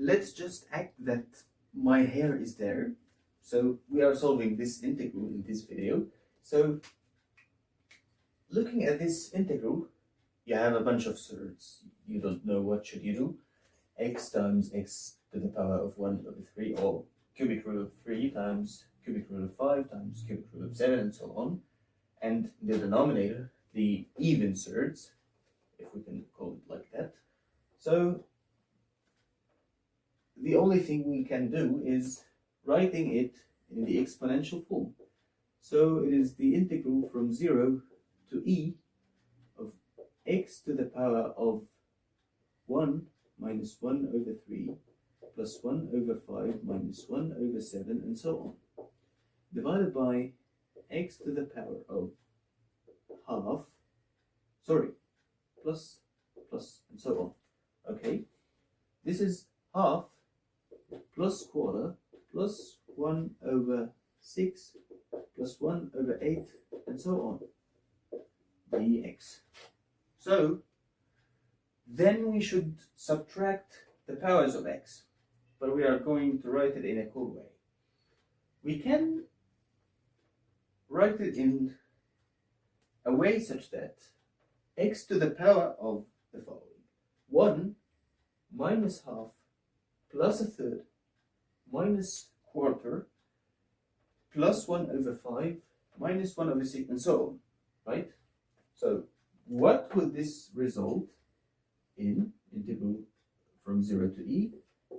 let's just act that my hair is there. So we are solving this integral in this video. So looking at this integral, you have a bunch of surds. You don't know what should you do. X times x to the power of 1 over 3, or cubic root of 3 times cubic root of 5 times cubic root of 7, and so on. And in the denominator, the even surds, if we can call it like that. So the only thing we can do is writing it in the exponential form. So it is the integral from 0 to e of x to the power of 1 minus 1 over 3 plus 1 over 5 minus 1 over 7, and so on, divided by x to the power of plus, and so on. Okay, this is half plus quarter plus 1 over 6 plus 1 over 8, and so on, dx. So then we should subtract the powers of x, but we are going to write it in a cool way. We can write it in a way such that x to the power of the following: 1 minus half plus a third minus quarter plus 1 over 5 minus 1 over 6, and so on, right? So what would this result in? Integral from 0 to e,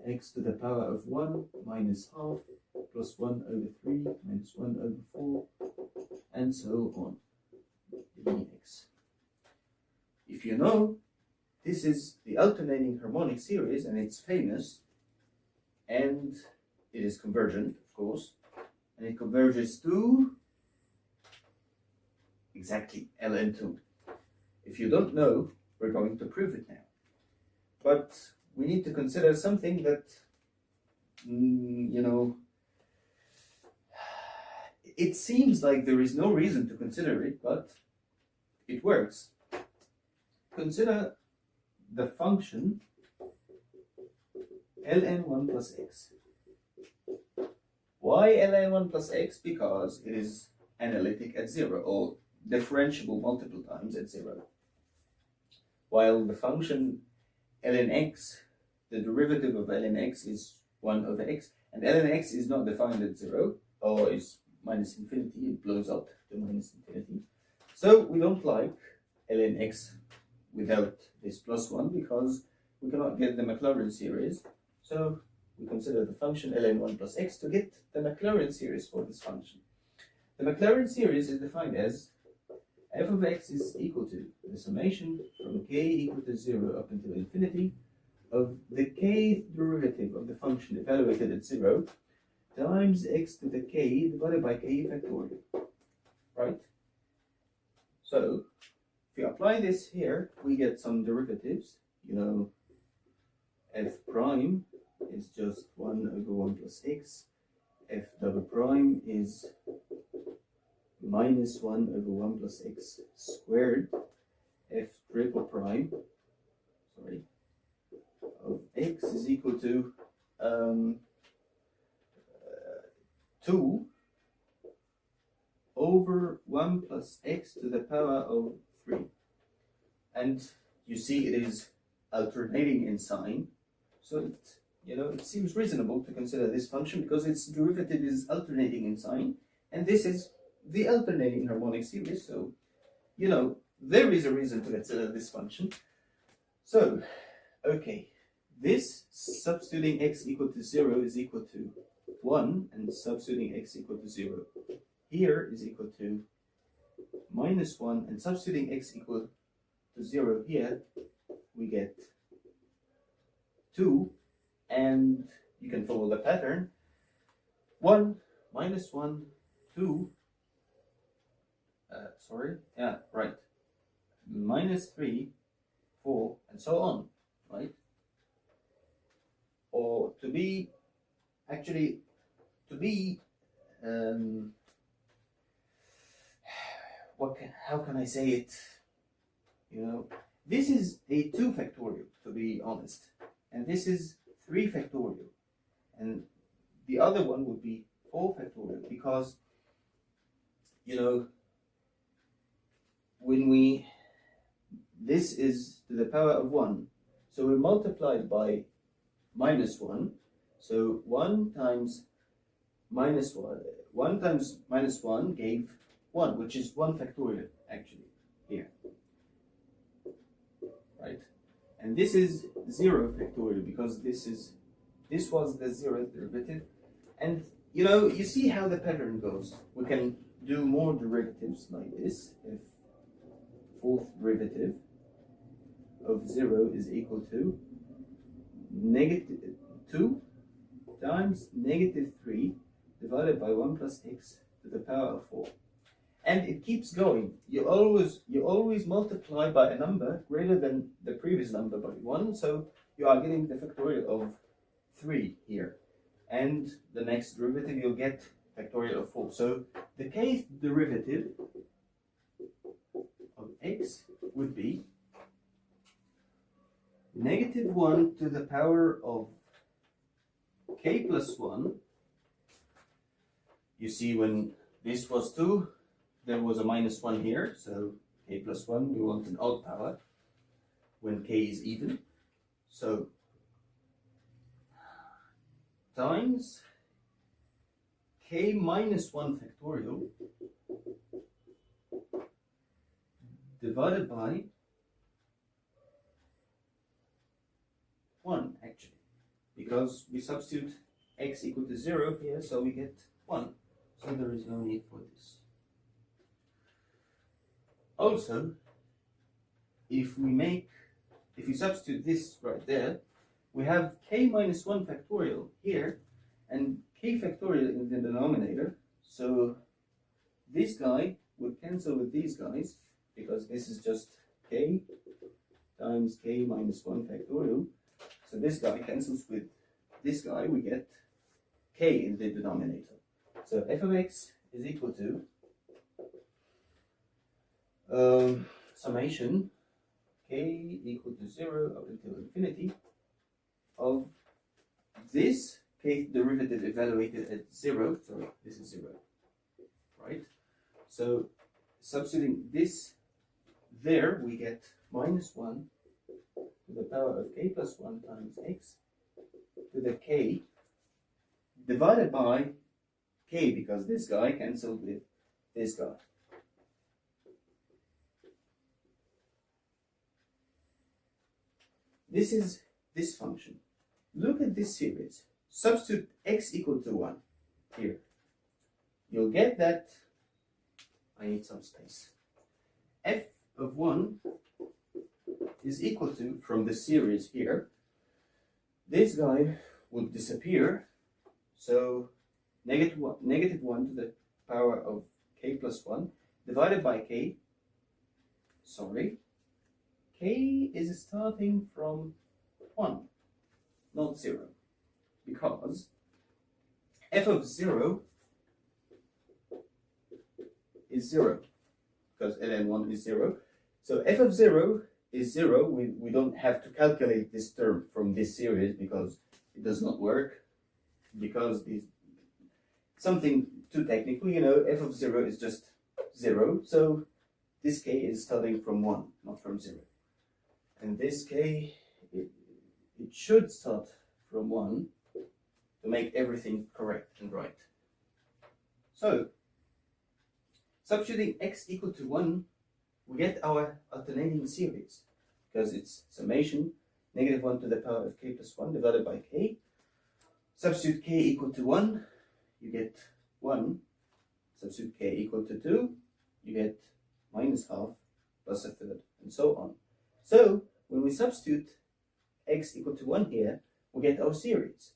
x to the power of 1 minus half plus 1 over 3 minus 1 over 4, and so on, dx. If you know, this is the alternating harmonic series, and it's famous, and it is convergent, of course, and it converges to exactly ln2. If you don't know, we're going to prove it now. But we need to consider something that, it seems like there is no reason to consider it, but it works. Consider the function ln1 plus x. Why ln1 plus x? Because it is analytic at 0, or differentiable multiple times at 0. While the function ln x, the derivative of ln x is 1 over x, and ln x is not defined at 0, or is minus infinity, it blows up to minus infinity. So we don't like ln x without this plus 1, because we cannot get the Maclaurin series. So we consider the function ln1 plus x to get the Maclaurin series for this function. The Maclaurin series is defined as f of x is equal to the summation from k equal to 0 up until infinity of the kth derivative of the function evaluated at 0 times x to the k divided by k factorial, right? So if we apply this here, we get some derivatives. F prime is just 1 over 1 plus x. F double prime is minus 1 over 1 plus x squared. F triple prime, of x is equal to 2 over 1 plus x to the power of 3. And you see it is alternating in sign, so it seems reasonable to consider this function because its derivative is alternating in sign, and this is the alternating harmonic series, so there is a reason to consider this function. So okay, this substituting x equal to 0 is equal to 1, and substituting x equal to 0 here is equal to minus 1, and substituting x equal to 0 here, we get 2, and you can follow the pattern. 1 minus 1, 2, minus 3, 4, and so on, right? Or how can I say it? This is a 2 factorial, to be honest, and this is 3 factorial, and the other one would be 4 factorial, because, you know, when we, this is to the power of 1, so we multiplied by minus 1, so 1 times minus 1, 1 times minus 1 gave 1, which is 1 factorial actually here, right? And this is 0 factorial, because this was the 0th derivative. And you know, you see how the pattern goes. We can do more derivatives like this. If 4th derivative of 0 is equal to negative 2 times negative 3 divided by 1 plus x to the power of 4. And it keeps going. You always multiply by a number greater than the previous number by 1, so you are getting the factorial of 3 here. And the next derivative you'll get factorial of 4. So the kth derivative of x would be negative 1 to the power of k plus 1. You see, when this was 2, there was a minus 1 here, so k plus 1, we want an odd power when k is even. So times k minus 1 factorial divided by 1 actually, because we substitute x equal to 0 here, so we get 1. So there is no need for this. Also, if we substitute this right there, we have k minus 1 factorial here and k factorial in the denominator. So this guy would cancel with these guys, because this is just k times k minus 1 factorial. So this guy cancels with this guy, we get k in the denominator. So f of x is equal to summation k equal to 0 up until infinity of this kth derivative evaluated at 0. Sorry, this is 0, right? So substituting this there, we get minus 1 to the power of k plus 1 times x to the k divided by k, because this guy cancelled with this guy. This is this function. Look at this series. Substitute x equal to 1 here. You'll get that, I need some space, f of 1 is equal to, from the series here, this guy would disappear, so negative 1 to the power of k plus 1 divided by k, sorry, k is starting from 1, not 0, because f of 0 is 0, because ln 1 is 0. So f of 0 is 0. We don't have to calculate this term from this series, because it does not work, because this something too technical, you know, f of 0 is just 0. So this k is starting from 1, not from 0. And this k, it should start from 1 to make everything correct and right. So substituting x equal to 1, we get our alternating series, because it's summation negative 1 to the power of k plus 1 divided by k. Substitute k equal to 1, you get 1. Substitute k equal to 2, you get minus half plus a third, and so on. So when we substitute x equal to 1 here, we get our series.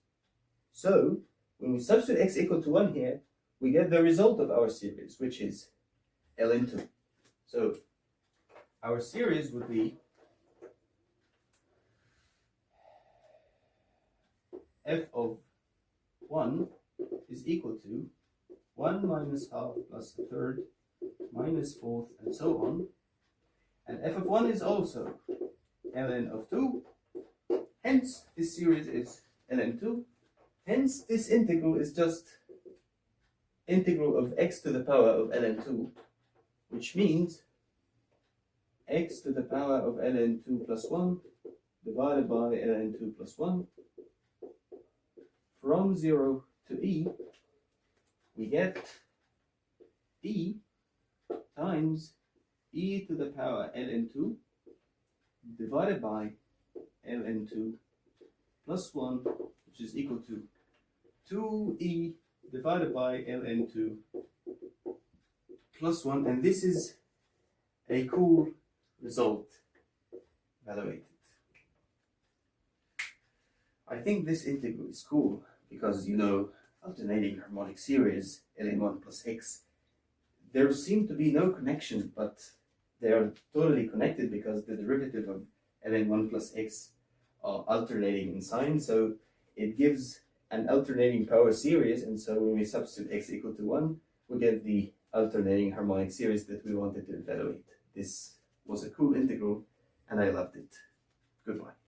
So when we substitute x equal to 1 here, we get the result of our series, which is ln 2. So our series would be f of 1 is equal to 1 minus half plus a third minus fourth, and so on. And f of 1 is also ln of 2. Hence, this series is ln2. Hence, this integral is just integral of x to the power of ln2, which means x to the power of ln2 plus 1 divided by ln2 plus 1. From 0 to e, we get e times e to the power ln2 divided by ln2 plus 1, which is equal to 2e divided by ln2 plus 1. And this is a cool result. Evaluate it. I think this integral is cool because, you know, alternating harmonic series ln1 plus x, there seem to be no connection, but they are totally connected because the derivative of ln1 plus x are alternating in sign, so it gives an alternating power series, and so when we substitute x equal to 1, we get the alternating harmonic series that we wanted to evaluate. This was a cool integral, and I loved it. Goodbye.